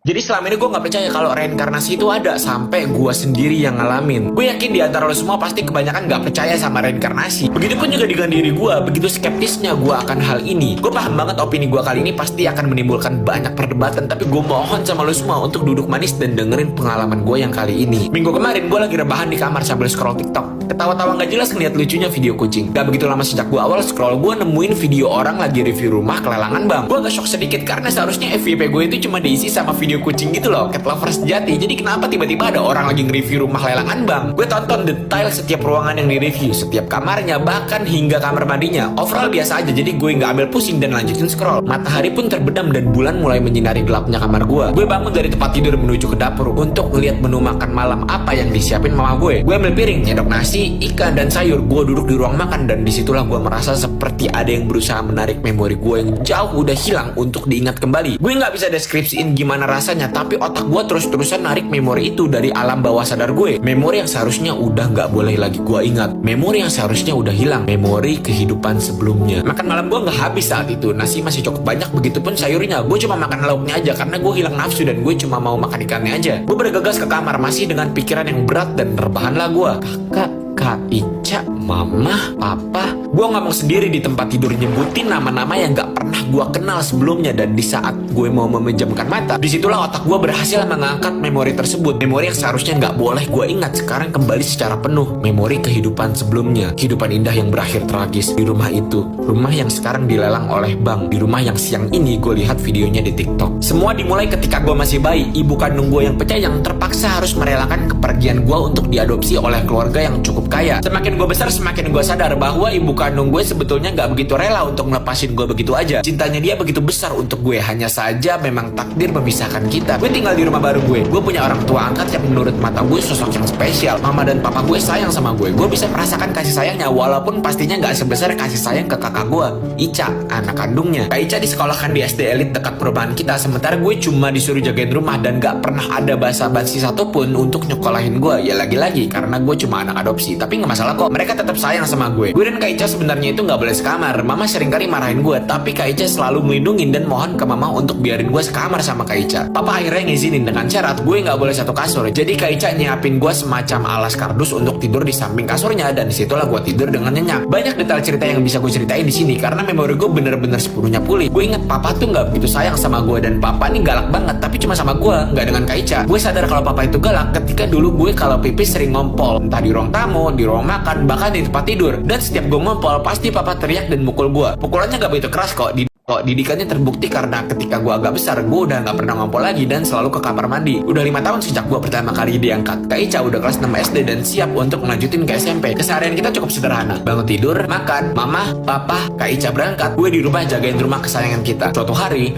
Jadi selama ini gue gak percaya kalau reinkarnasi itu ada, sampai gue sendiri yang ngalamin. Gue yakin di antara lo semua pasti kebanyakan gak percaya sama reinkarnasi. Begitupun juga dengan diri gue, begitu skeptisnya gue akan hal ini. Gue paham banget opini gue kali ini pasti akan menimbulkan banyak perdebatan, tapi gue mohon sama lo semua untuk duduk manis dan dengerin pengalaman gue yang kali ini. Minggu kemarin gue lagi rebahan di kamar sambil scroll TikTok. Ketawa-tawa gak jelas ngeliat lucunya video kucing. Gak begitu lama sejak gue awal scroll, gue nemuin video orang lagi review rumah kelelangan bang. Gue agak shock sedikit karena seharusnya FYP gue itu cuma diisi sama video kucing gitu loh, cat lovers sejati. Jadi kenapa tiba-tiba ada orang lagi nge-review rumah lelangan bang? Gue tonton detail setiap ruangan yang di-review, setiap kamarnya, bahkan hingga kamar mandinya. Overall biasa aja, jadi gue nggak ambil pusing dan lanjutin scroll. Matahari pun terbenam dan bulan mulai menyinari gelapnya kamar gue. Gue bangun dari tempat tidur menuju ke dapur untuk ngeliat menu makan malam apa yang disiapin mama gue. Gue ambil piring, nyedok nasi, ikan, dan sayur. Gue duduk di ruang makan dan disitulah gue merasa seperti ada yang berusaha menarik memori gue yang jauh udah hilang untuk diingat kembali. Gue nggak bisa deskripsiin gimana rasanya, tapi otak gue terus-terusan narik memori itu dari alam bawah sadar gue. Memori yang seharusnya udah nggak boleh lagi gue ingat. Memori yang seharusnya udah hilang. Memori kehidupan sebelumnya. Makan malam gue nggak habis saat itu. Nasi masih cukup banyak, begitupun sayurnya. Gue cuma makan lauknya aja karena gue hilang nafsu dan gue cuma mau makan ikannya aja. Gue bergegas ke kamar masih dengan pikiran yang berat dan rebahanlah gue. Kakak, Kak Ica, Mama, Papa. Gue ngomong sendiri di tempat tidur, nyebutin nama-nama yang gak pernah gue kenal sebelumnya. Dan di saat gue mau memejamkan mata, disitulah otak gue berhasil mengangkat memori tersebut. Memori yang seharusnya gak boleh gue ingat sekarang kembali secara penuh. Memori kehidupan sebelumnya, kehidupan indah yang berakhir tragis di rumah itu. Rumah yang sekarang dilelang oleh bank. Di rumah yang siang ini gue lihat videonya di TikTok. Semua dimulai ketika gue masih bayi. Ibu kandung gue yang penyayang terpaksa harus merelakan kepergian gue untuk diadopsi oleh keluarga yang cukup kaya. Semakin gue besar, semakin gue sadar bahwa ibu kandung gue sebetulnya gak begitu rela untuk melepasin gue begitu aja. Cintanya dia begitu besar untuk gue, hanya saja memang takdir memisahkan kita. Gue tinggal di rumah baru gue. Gue punya orang tua angkat yang menurut mata gue sosok yang spesial. Mama dan papa gue sayang sama gue. Gue bisa merasakan kasih sayangnya, walaupun pastinya gak sebesar kasih sayang ke kakak gue, Ica, anak kandungnya. Kak Ica disekolahkan di SD elit dekat perumahan kita, sementara gue cuma disuruh jagain rumah dan gak pernah ada basa-basi satupun untuk nyekolahin gue. Ya lagi-lagi karena gue cuma anak adopsi, tapi gak masalah kok. Mereka tetap sayang sama gue. Gue dan Kak Ica sebenarnya itu gak boleh sekamar. Mama seringkali marahin gue, tapi Kak Ica selalu melindungin dan mohon ke mama untuk biarin gue sekamar sama Kak Ica. Papa akhirnya ngizinin dengan syarat gue gak boleh satu kasur. Jadi Kak Ica nyiapin gue semacam alas kardus untuk tidur di samping kasurnya, dan disitulah gue tidur dengan nyenyak. Banyak detail cerita yang bisa gue ceritain di sini karena memori gue bener-bener sepenuhnya pulih. Gue ingat papa tuh gak begitu sayang sama gue, dan papa nih galak banget, tapi cuma sama gue, gak dengan Kak Ica. Gue sadar kalau papa itu galak ketika dulu gue kalau pipis sering ngompol, entah di ruang tamu, di ruang makan, bahkan di tempat tidur. Dan setiap gue ngompol pasti papa teriak dan mukul gue. Pukulannya gak begitu keras kok. Didikannya terbukti karena ketika gue agak besar, gue udah gak pernah ngompol lagi dan selalu ke kamar mandi. Udah 5 tahun sejak gue pertama kali diangkat. Kak Ica udah kelas 6 SD dan siap untuk melanjutin ke SMP. Keseharian kita cukup sederhana. Bangun tidur, makan, mama, papa, Kak Ica berangkat. Gue di rumah jagain rumah kesayangan kita. Suatu hari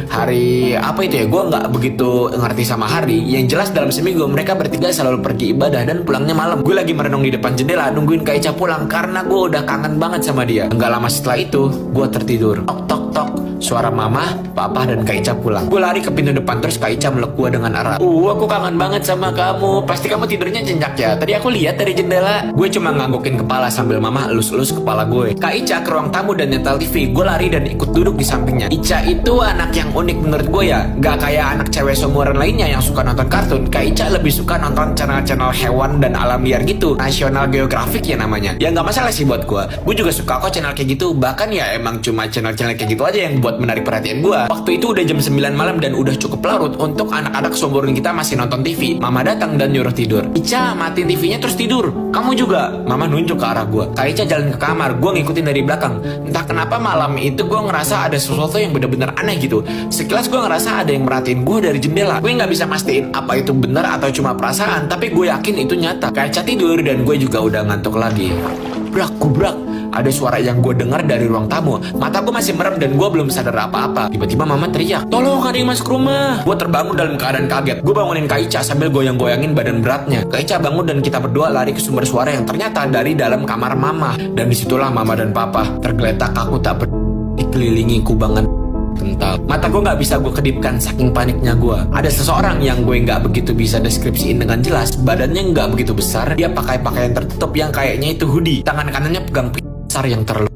apa itu ya, gue gak begitu ngerti sama hari. Yang jelas dalam seminggu mereka bertiga selalu pergi ibadah dan pulangnya malam. Gue lagi merenung di depan jendela nungguin Kak Ica pulang karena gue udah kangen banget sama dia. Enggak lama setelah itu, gue tertidur. Tok tok tok. Suara mama, papa, dan Kak Ica pulang. Gue lari ke pintu depan, terus Kak Ica meluk gue dengan erat. Aku kangen banget sama kamu. Pasti kamu tidurnya nyenyak ya. Tadi aku lihat dari jendela. Gue cuma nganggukin kepala sambil mama elus-elus kepala gue. Kak Ica ke ruang tamu dan nyetel TV. Gue lari dan ikut duduk di sampingnya. Ica itu anak yang unik menurut gue ya. Gak kayak anak cewek seumuran lainnya yang suka nonton kartun. Kak Ica lebih suka nonton channel-channel hewan dan alam liar gitu. National Geographic ya namanya. Ya gak masalah sih buat gue. Gue juga suka kok channel kayak gitu. Bahkan ya emang cuma channel-channel kayak gitu aja yang buat menarik perhatian gue. Waktu itu udah jam 9 malam dan udah cukup larut untuk anak-anak seumuran kita masih nonton TV. Mama datang dan nyuruh tidur. Ica, matiin TV-nya terus tidur. Kamu juga. Mama nunjuk ke arah gue. Kak Ica jalan ke kamar. Gue ngikutin dari belakang. Entah kenapa malam itu gue ngerasa ada sesuatu yang bener-bener aneh gitu. Sekilas gue ngerasa ada yang merhatiin gue dari jendela. Gue gak bisa mastiin apa itu benar atau cuma perasaan, tapi gue yakin itu nyata. Kak Ica tidur dan gue juga udah ngantuk lagi. Brak, kubrak. Ada suara yang gue dengar dari ruang tamu. Mata gue masih merem dan gue belum sadar apa-apa. Tiba-tiba mama teriak, "Tolong, ada yang masuk rumah." Gue terbangun dalam keadaan kaget. Gue bangunin Kak Ica sambil goyang-goyangin badan beratnya. Kak Ica bangun dan kita berdua lari ke sumber suara yang ternyata dari dalam kamar mama. Dan disitulah mama dan papa tergeletak kaku tak dikelilingi kubangan kental. Mata gue gak bisa gue kedipkan saking paniknya gue. Ada seseorang yang gue gak begitu bisa deskripsiin dengan jelas. Badannya gak begitu besar. Dia pakai pakaian tertutup yang kayaknya itu hoodie. Tangan kanannya pegang besar yang terlalu.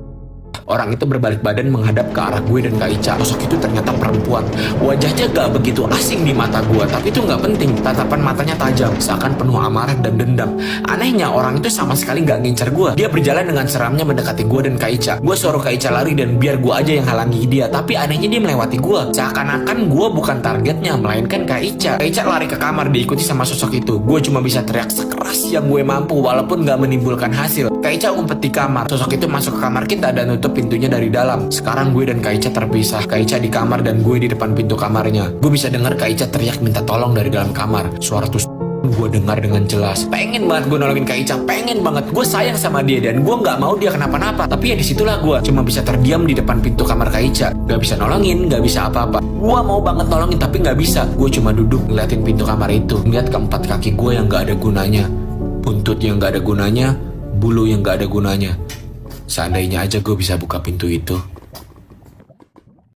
Orang itu berbalik badan menghadap ke arah gue dan Kak Ica. Sosok itu ternyata perempuan. Wajahnya gak begitu asing di mata gue, tapi itu gak penting. Tatapan matanya tajam, seakan penuh amarah dan dendam. Anehnya orang itu sama sekali gak ngincar gue. Dia berjalan dengan seramnya mendekati gue dan Kak Ica. Gue suruh Kak Ica lari dan biar gue aja yang halangi dia. Tapi anehnya dia melewati gue. Seakan-akan gue bukan targetnya, melainkan Kak Ica. Kak Ica lari ke kamar diikuti sama sosok itu. Gue cuma bisa teriak sekeras yang gue mampu walaupun gak menimbulkan hasil. Kak Ica ngumpet di kamar. Sosok itu masuk ke kamar kita dan nutup pintunya dari dalam. Sekarang gue dan Kak Ica terpisah. Kak Ica di kamar dan gue di depan pintu kamarnya. Gue bisa dengar Kak Ica teriak minta tolong dari dalam kamar. Suara gue dengar dengan jelas. Pengen banget gue nolongin Kak Ica, pengen banget. Gue sayang sama dia dan gue nggak mau dia kenapa-napa. Tapi ya disitulah gue cuma bisa terdiam di depan pintu kamar Kak Ica. Gak bisa nolongin, gak bisa apa-apa. Gue mau banget nolongin tapi nggak bisa. Gue cuma duduk ngeliatin pintu kamar itu, ngeliat keempat kaki gue yang nggak ada gunanya, buntut yang nggak ada gunanya, bulu yang nggak ada gunanya. Seandainya aja gue bisa buka pintu itu.